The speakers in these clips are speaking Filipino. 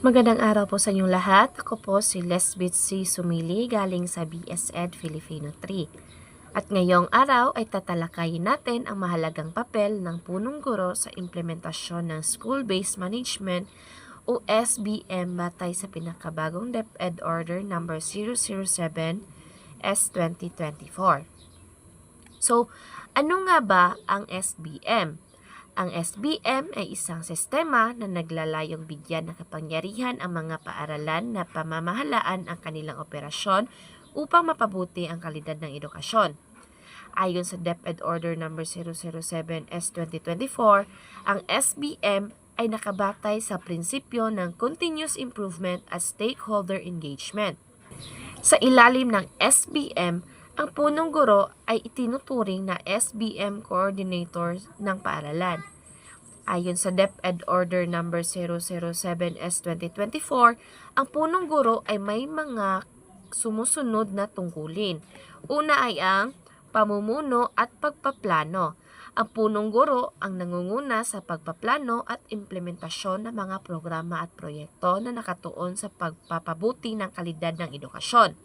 Magandang araw po sa inyong lahat. Ako po si Lesbeth C. Sumili galing sa BS Ed Filipino 3. At ngayong araw ay tatalakayin natin ang mahalagang papel ng punong guro sa implementasyon ng School-Based Management o SBM batay sa pinakabagong DepEd Order No. 007 S 2024. So, ano nga ba ang SBM? Ang SBM ay isang sistema na naglalayong bigyan ng kapangyarihan ang mga paaralan na pamamahalaan ang kanilang operasyon upang mapabuti ang kalidad ng edukasyon. Ayon sa DepEd Order No. 007 S 2024, ang SBM ay nakabatay sa prinsipyo ng continuous improvement at stakeholder engagement. Sa ilalim ng SBM, ang punong guro ay itinuturing na SBM coordinator ng paaralan. Ayon sa DepEd Order No. 007 S 2024, ang punong guro ay may mga sumusunod na tungkulin. Una ay ang pamumuno at pagpaplano. Ang punong guro ang nangunguna sa pagpaplano at implementasyon ng mga programa at proyekto na nakatuon sa pagpapabuti ng kalidad ng edukasyon.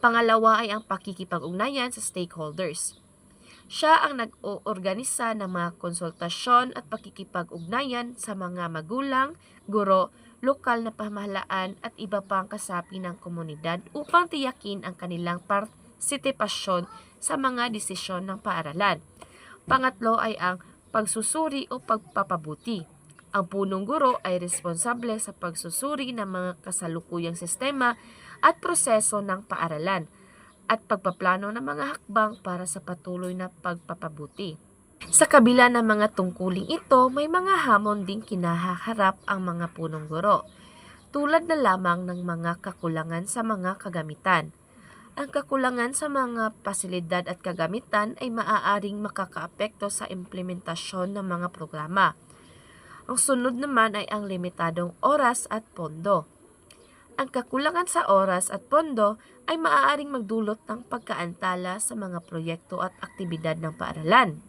Pangalawa ay ang pakikipag-ugnayan sa stakeholders. Siya ang nag-oorganisa ng mga konsultasyon at pakikipag-ugnayan sa mga magulang, guro, lokal na pamahalaan at iba pang kasapi ng komunidad upang tiyakin ang kanilang partisipasyon sa mga desisyon ng paaralan. Pangatlo ay ang pagsusuri o pagpapabuti. Ang punong guro ay responsable sa pagsusuri ng mga kasalukuyang sistema at proseso ng paaralan at pagpaplano ng mga hakbang para sa patuloy na pagpapabuti. Sa kabila ng mga tungkuling ito, may mga hamon ding kinaharap ang mga punong guro, tulad na lamang ng mga kakulangan sa mga kagamitan. Ang kakulangan sa mga pasilidad at kagamitan ay maaaring makakaapekto sa implementasyon ng mga programa. Ang sunod naman ay ang limitadong oras at pondo. Ang kakulangan sa oras at pondo ay maaaring magdulot ng pagkaantala sa mga proyekto at aktibidad ng paaralan.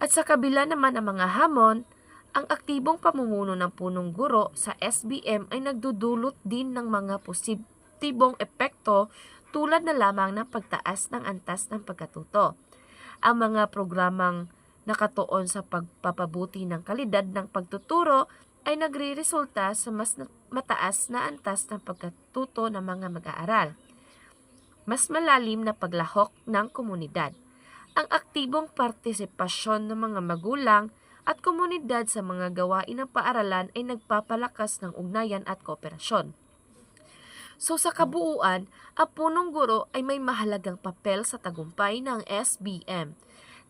At sa kabila naman ng mga hamon, ang aktibong pamumuno ng punong guro sa SBM ay nagdudulot din ng mga positibong epekto tulad na lamang ng pagtaas ng antas ng pagkatuto. Ang mga programang nakatuon sa pagpapabuti ng kalidad ng pagtuturo ay nagre-resulta sa mas mataas na antas ng pagkatuto ng mga mag-aaral. Mas malalim na paglahok ng komunidad. Ang aktibong partisipasyon ng mga magulang at komunidad sa mga gawain ng paaralan ay nagpapalakas ng ugnayan at kooperasyon. So sa kabuuan, ang punong guro ay may mahalagang papel sa tagumpay ng SBM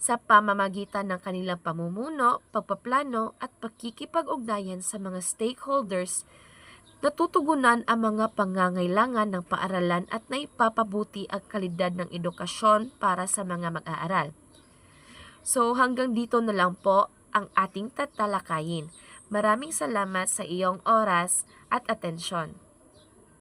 sa pamamagitan ng kanilang pamumuno, pagpaplano at pakikipag-ugnayan sa mga stakeholders. Natutugunan ang mga pangangailangan ng paaralan at naipapabuti ang kalidad ng edukasyon para sa mga mag-aaral. So hanggang dito na lang po ang ating tatalakayin. Maraming salamat sa iyong oras at atensyon.